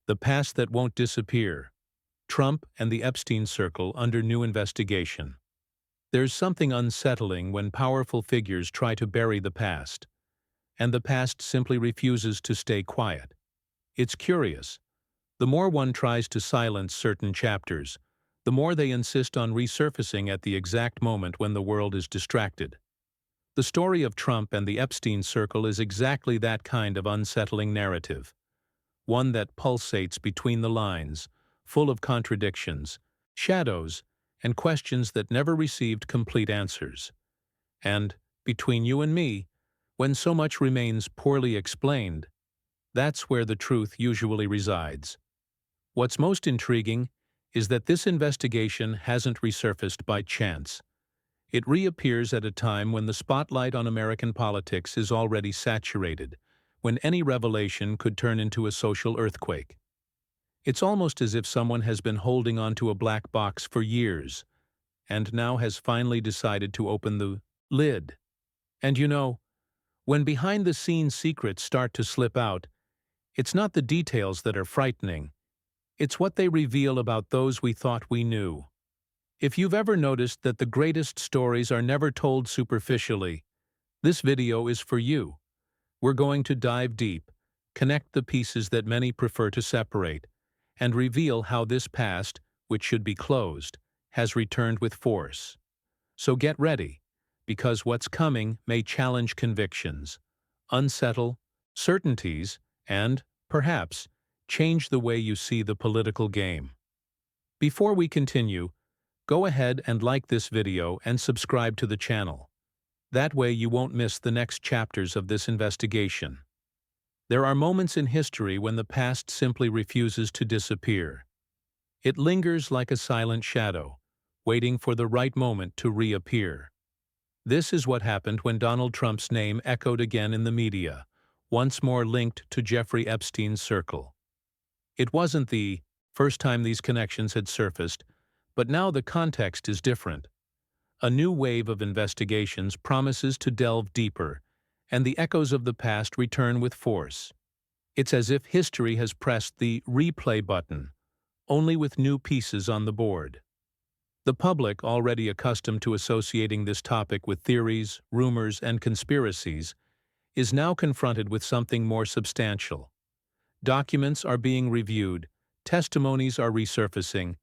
The past that won't disappear. Trump and the Epstein circle under new investigation. There's something unsettling when powerful figures try to bury the past, and the past simply refuses to stay quiet. It's curious. The more one tries to silence certain chapters, the more they insist on resurfacing at the exact moment when the world is distracted. The story of Trump and the Epstein circle is exactly that kind of unsettling narrative. One that pulsates between the lines, full of contradictions, shadows, and questions that never received complete answers. And, between you and me, when so much remains poorly explained, that's where the truth usually resides. What's most intriguing is that this investigation hasn't resurfaced by chance. It reappears at a time when the spotlight on American politics is already saturated, when any revelation could turn into a social earthquake. It's almost as if someone has been holding onto a black box for years, and now has finally decided to open the lid. And you know, when behind-the-scenes secrets start to slip out, it's not the details that are frightening. It's what they reveal about those we thought we knew. If you've ever noticed that the greatest stories are never told superficially, this video is for you. We're going to dive deep, connect the pieces that many prefer to separate, and reveal how this past, which should be closed, has returned with force. So get ready, because what's coming may challenge convictions, unsettle certainties, and, perhaps, change the way you see the political game. Before we continue, go ahead and like this video and subscribe to the channel. That way you won't miss the next chapters of this investigation. There are moments in history when the past simply refuses to disappear. It lingers like a silent shadow, waiting for the right moment to reappear. This is what happened when Donald Trump's name echoed again in the media, once more linked to Jeffrey Epstein's circle. It wasn't the first time these connections had surfaced, but now the context is different. A new wave of investigations promises to delve deeper, and the echoes of the past return with force. It's as if history has pressed the replay button, only with new pieces on the board. The public, already accustomed to associating this topic with theories, rumors, and conspiracies, is now confronted with something more substantial. Documents are being reviewed, testimonies are resurfacing,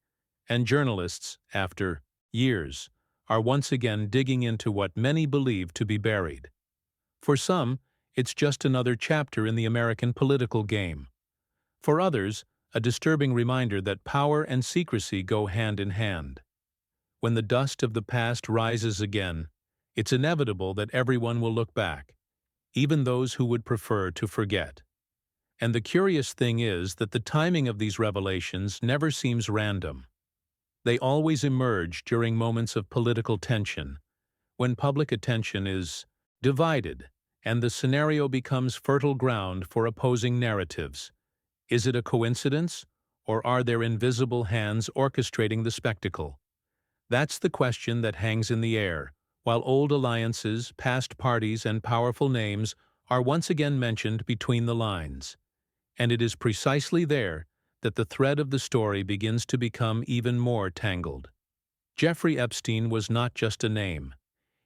and journalists, after years, are once again digging into what many believe to be buried. For some, it's just another chapter in the American political game. For others, a disturbing reminder that power and secrecy go hand in hand. When the dust of the past rises again, it's inevitable that everyone will look back, even those who would prefer to forget. And the curious thing is that the timing of these revelations never seems random. They always emerge during moments of political tension, when public attention is divided and the scenario becomes fertile ground for opposing narratives. Is it a coincidence, or are there invisible hands orchestrating the spectacle? That's the question that hangs in the air, while old alliances, past parties, and powerful names are once again mentioned between the lines. And it is precisely there that the thread of the story begins to become even more tangled. Jeffrey Epstein was not just a name.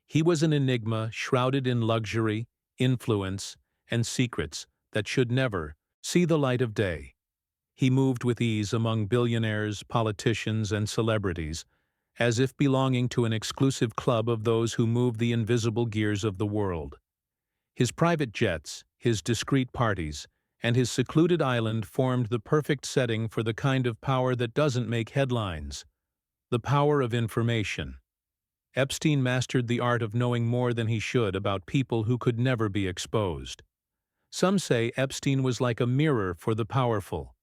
He was an enigma shrouded in luxury, influence, and secrets that should never see the light of day. He moved with ease among billionaires, politicians, and celebrities, as if belonging to an exclusive club of those who move the invisible gears of the world. His private jets, his discreet parties, and his secluded island formed the perfect setting for the kind of power that doesn't make headlines: the power of information. Epstein mastered the art of knowing more than he should about people who could never be exposed. Some say Epstein was like a mirror for the powerful.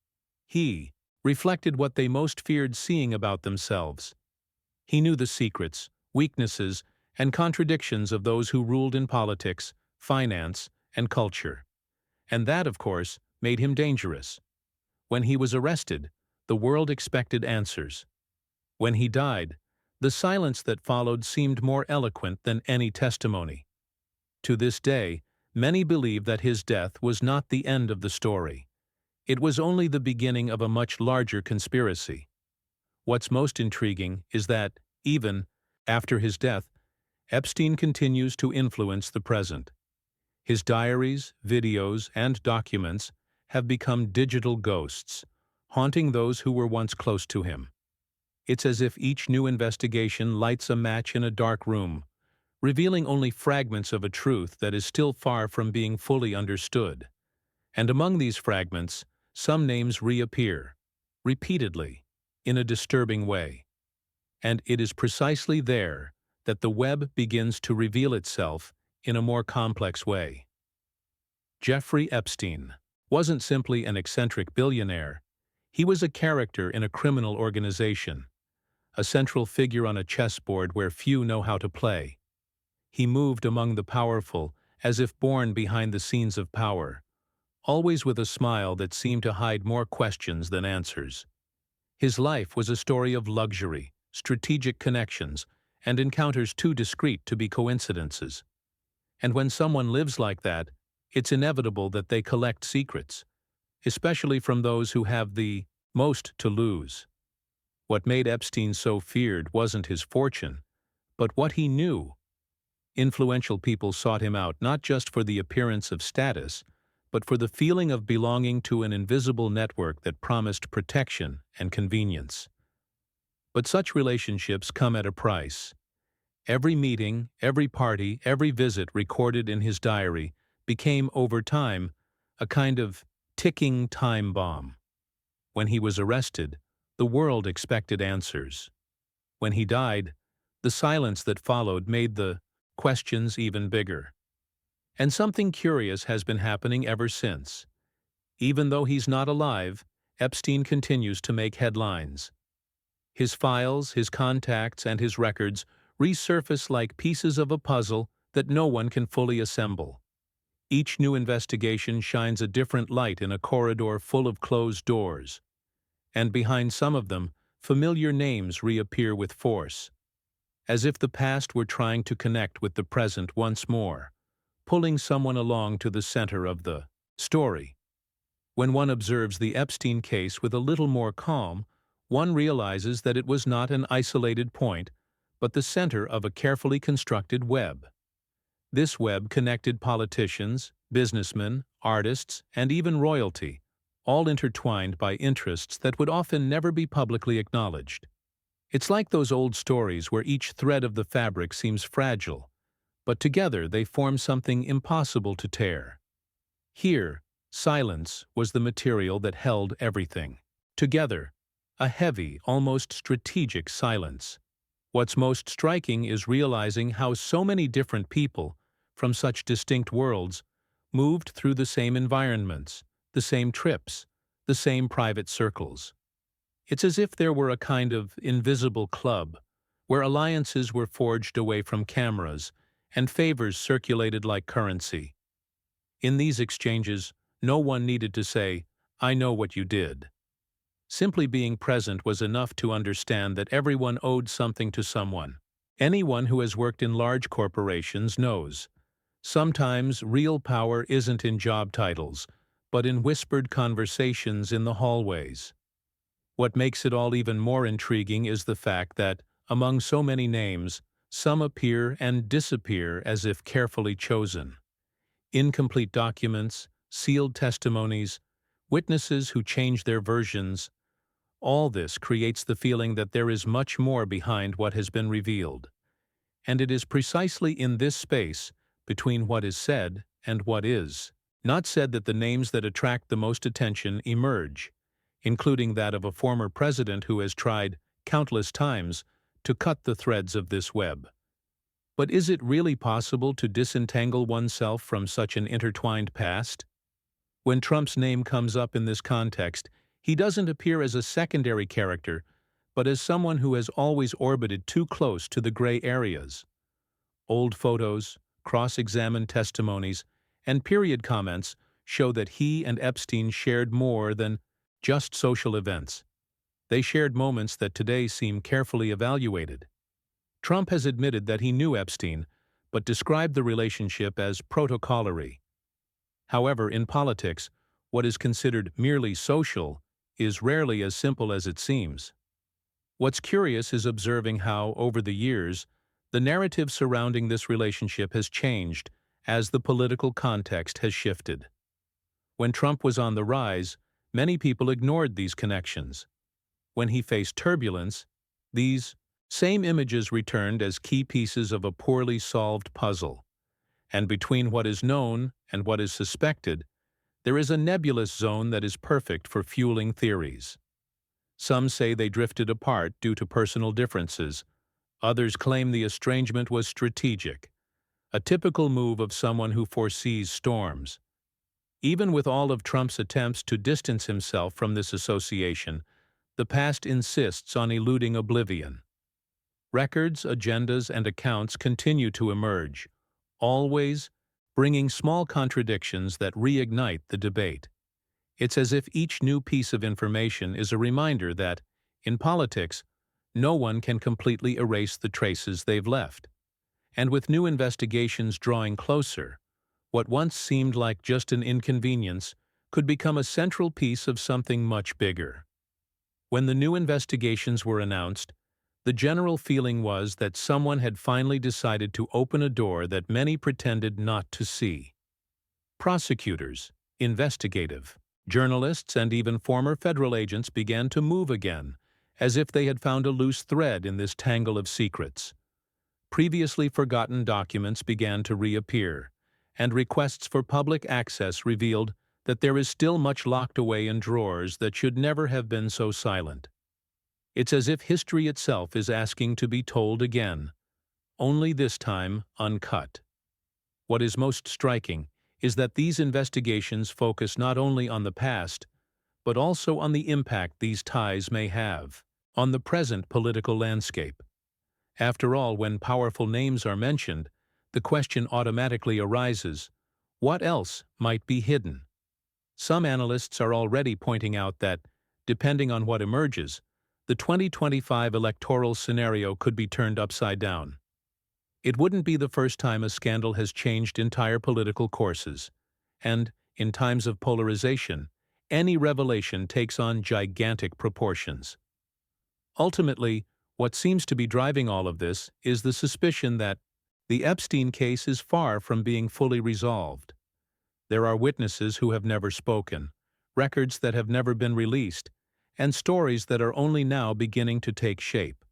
He reflected what they most feared seeing about themselves. He knew the secrets, weaknesses, and contradictions of those who ruled in politics, finance, and culture. And that, of course, made him dangerous. When he was arrested, the world expected answers. When he died, the silence that followed seemed more eloquent than any testimony. To this day, many believe that his death was not the end of the story. It was only the beginning of a much larger conspiracy. What's most intriguing is that, even after his death, Epstein continues to influence the present. His diaries, videos, and documents have become digital ghosts, haunting those who were once close to him. It's as if each new investigation lights a match in a dark room, revealing only fragments of a truth that is still far from being fully understood. And among these fragments, some names reappear, repeatedly, in a disturbing way. And it is precisely there that the web begins to reveal itself in a more complex way. Jeffrey Epstein wasn't simply an eccentric billionaire. He was a character in a criminal organization, a central figure on a chessboard where few know how to play. He moved among the powerful as if born behind the scenes of power, always with a smile that seemed to hide more questions than answers. His life was a story of luxury, strategic connections, and encounters too discreet to be coincidences. And when someone lives like that, it's inevitable that they collect secrets, especially from those who have the most to lose. What made Epstein so feared wasn't his fortune, but what he knew. Influential people sought him out not just for the appearance of status, but for the feeling of belonging to an invisible network that promised protection and convenience. But such relationships come at a price. Every meeting, every party, every visit recorded in his diary became, over time, a kind of ticking time bomb. When he was arrested, the world expected answers. When he died, the silence that followed made the questions even bigger. And something curious has been happening ever since. Even though he's not alive, Epstein continues to make headlines. His files, his contacts, and his records resurface like pieces of a puzzle that no one can fully assemble. Each new investigation shines a different light in a corridor full of closed doors. And behind some of them, familiar names reappear with force, as if the past were trying to connect with the present once more, pulling someone along to the center of the story. When one observes the Epstein case with a little more calm, one realizes that it was not an isolated point, but the center of a carefully constructed web. This web connected politicians, businessmen, artists, and even royalty, all intertwined by interests that would often never be publicly acknowledged. It's like those old stories where each thread of the fabric seems fragile, but together they form something impossible to tear. Here, silence was the material that held everything together, a heavy, almost strategic silence. What's most striking is realizing how so many different people, from such distinct worlds, moved through the same environments, the same trips, the same private circles. It's as if there were a kind of invisible club, where alliances were forged away from cameras and favors circulated like currency. In these exchanges, no one needed to say, "I know what you did." Simply being present was enough to understand that everyone owed something to someone. Anyone who has worked in large corporations knows. Sometimes real power isn't in job titles, but in whispered conversations in the hallways. What makes it all even more intriguing is the fact that, among so many names, some appear and disappear as if carefully chosen. Incomplete documents, sealed testimonies, witnesses who change their versions. All this creates the feeling that there is much more behind what has been revealed. And it is precisely in this space, between what is said and what is not said, that the names that attract the most attention emerge, including that of a former president who has tried, countless times, to cut the threads of this web. But is it really possible to disentangle oneself from such an intertwined past? When Trump's name comes up in this context, he doesn't appear as a secondary character, but as someone who has always orbited too close to the gray areas. Old photos, cross-examined testimonies, and period comments show that he and Epstein shared more than just social events. They shared moments that today seem carefully evaluated. Trump has admitted that he knew Epstein, but described the relationship as protocollary. However, in politics, what is considered merely social is rarely as simple as it seems. What's curious is observing how, over the years, the narrative surrounding this relationship has changed as the political context has shifted. When Trump was on the rise, many people ignored these connections. When he faced turbulence, these same images returned as key pieces of a poorly solved puzzle. And between what is known and what is suspected, there is a nebulous zone that is perfect for fueling theories. Some say they drifted apart due to personal differences. Others claim the estrangement was strategic, a typical move of someone who foresees storms. Even with all of Trump's attempts to distance himself from this association, the past insists on eluding oblivion. Records, agendas, and accounts continue to emerge, always bringing small contradictions that reignite the debate. It's as if each new piece of information is a reminder that, in politics, no one can completely erase the traces they've left. And with new investigations drawing closer, what once seemed like just an inconvenience could become a central piece of something much bigger. When the new investigations were announced, the general feeling was that someone had finally decided to open a door that many pretended not to see. Prosecutors, investigative, journalists, and even former federal agents began to move again, as if they had found a loose thread in this tangle of secrets. Previously forgotten documents began to reappear, and requests for public access revealed that there is still much locked away in drawers that should never have been so silent. It's as if history itself is asking to be told again, only this time uncut. What is most striking is that these investigations focus not only on the past, but also on the impact these ties may have on the present political landscape. After all, when powerful names are mentioned, the question automatically arises, what else might be hidden? Some analysts are already pointing out that, depending on what emerges, the 2025 electoral scenario could be turned upside down. It wouldn't be the first time a scandal has changed entire political courses, and, in times of polarization, any revelation takes on gigantic proportions. Ultimately, what seems to be driving all of this is the suspicion that the Epstein case is far from being fully resolved. There are witnesses who have never spoken, records that have never been released, and stories that are only now beginning to take shape.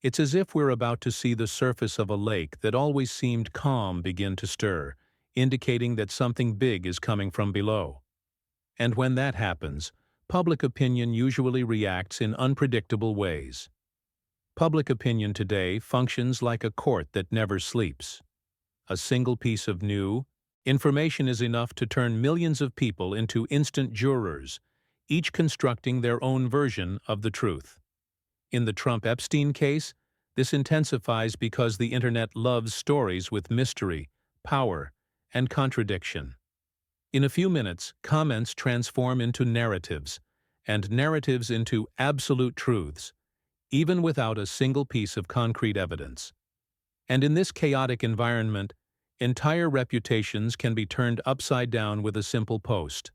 It's as if we're about to see the surface of a lake that always seemed calm begin to stir, indicating that something big is coming from below. And when that happens, public opinion usually reacts in unpredictable ways. Public opinion today functions like a court that never sleeps. A single piece of new information is enough to turn millions of people into instant jurors, each constructing their own version of the truth. In the Trump-Epstein case, this intensifies because the internet loves stories with mystery, power, and contradiction. In a few minutes, comments transform into narratives, and narratives into absolute truths, even without a single piece of concrete evidence. And in this chaotic environment, entire reputations can be turned upside down with a simple post.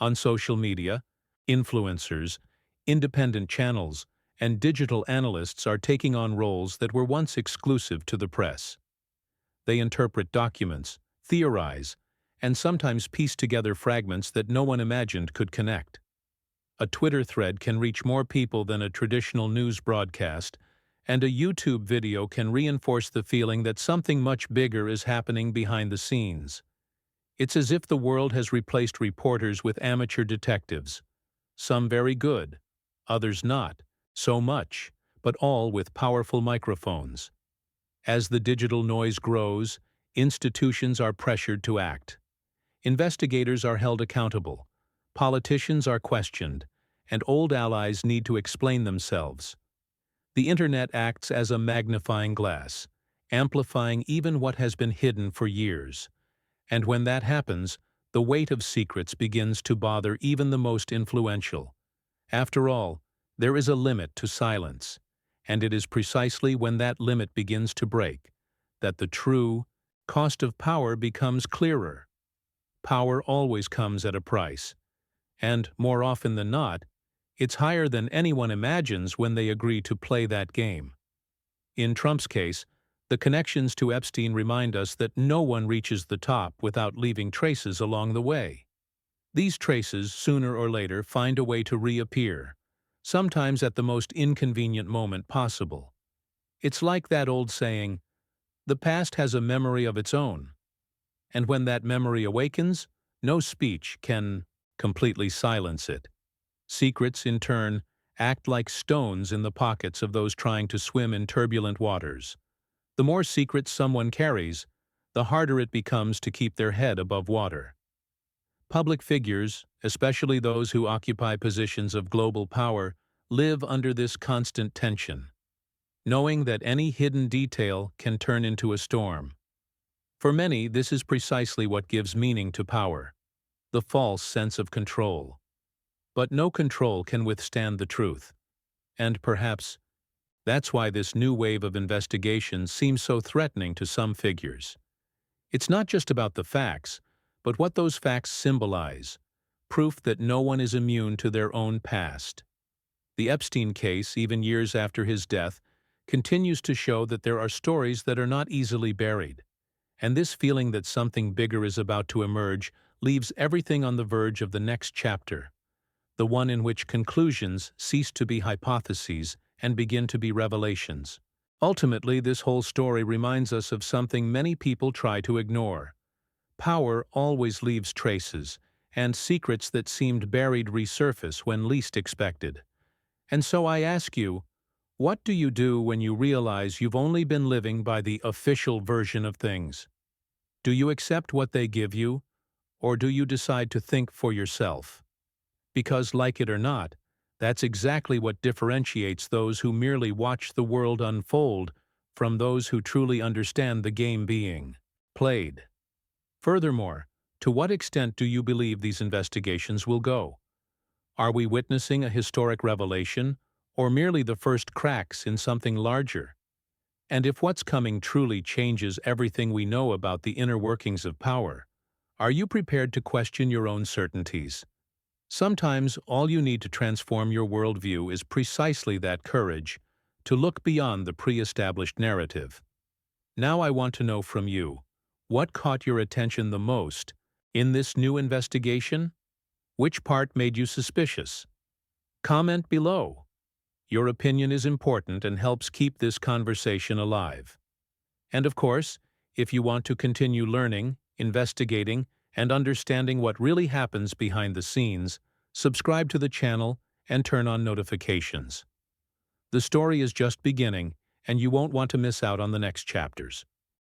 On social media, influencers, independent channels, and digital analysts are taking on roles that were once exclusive to the press. They interpret documents, theorize, and sometimes piece together fragments that no one imagined could connect. A Twitter thread can reach more people than a traditional news broadcast, and a YouTube video can reinforce the feeling that something much bigger is happening behind the scenes. It's as if the world has replaced reporters with amateur detectives, some very good, others not so much, but all with powerful microphones. As the digital noise grows, institutions are pressured to act. Investigators are held accountable, politicians are questioned, and old allies need to explain themselves. The internet acts as a magnifying glass, amplifying even what has been hidden for years. And when that happens, the weight of secrets begins to bother even the most influential. After all, there is a limit to silence, and it is precisely when that limit begins to break that the true cost of power becomes clearer. power always comes at a price. And, more often than not, it's higher than anyone imagines when they agree to play that game. In Trump's case, the connections to Epstein remind us that no one reaches the top without leaving traces along the way. These traces, sooner or later, find a way to reappear, sometimes at the most inconvenient moment possible. It's like that old saying, "The past has a memory of its own." And when that memory awakens, no speech can completely silence it. Secrets, in turn, act like stones in the pockets of those trying to swim in turbulent waters. The more secrets someone carries, the harder it becomes to keep their head above water. Public figures, especially those who occupy positions of global power, live under this constant tension, knowing that any hidden detail can turn into a storm. For many, this is precisely what gives meaning to power, the false sense of control. But no control can withstand the truth. And perhaps that's why this new wave of investigation seems so threatening to some figures. It's not just about the facts, but what those facts symbolize, proof that no one is immune to their own past. The Epstein case, even years after his death, continues to show that there are stories that are not easily buried. And this feeling that something bigger is about to emerge leaves everything on the verge of the next chapter, the one in which conclusions cease to be hypotheses and begin to be revelations. Ultimately, this whole story reminds us of something many people try to ignore. Power always leaves traces, and secrets that seemed buried resurface when least expected. And so I ask you, what do you do when you realize you've only been living by the official version of things? Do you accept what they give you, or do you decide to think for yourself? Because, like it or not, that's exactly what differentiates those who merely watch the world unfold from those who truly understand the game being played. Furthermore, to what extent do you believe these investigations will go? Are we witnessing a historic revelation, or merely the first cracks in something larger? And if what's coming truly changes everything we know about the inner workings of power, are you prepared to question your own certainties? Sometimes all you need to transform your worldview is precisely that courage, to look beyond the pre-established narrative. Now I want to know from you, what caught your attention the most in this new investigation? Which part made you suspicious? Comment below. Your opinion is important and helps keep this conversation alive. And of course, if you want to continue learning, investigating, and understanding what really happens behind the scenes, subscribe to the channel and turn on notifications. The story is just beginning, and you won't want to miss out on the next chapters.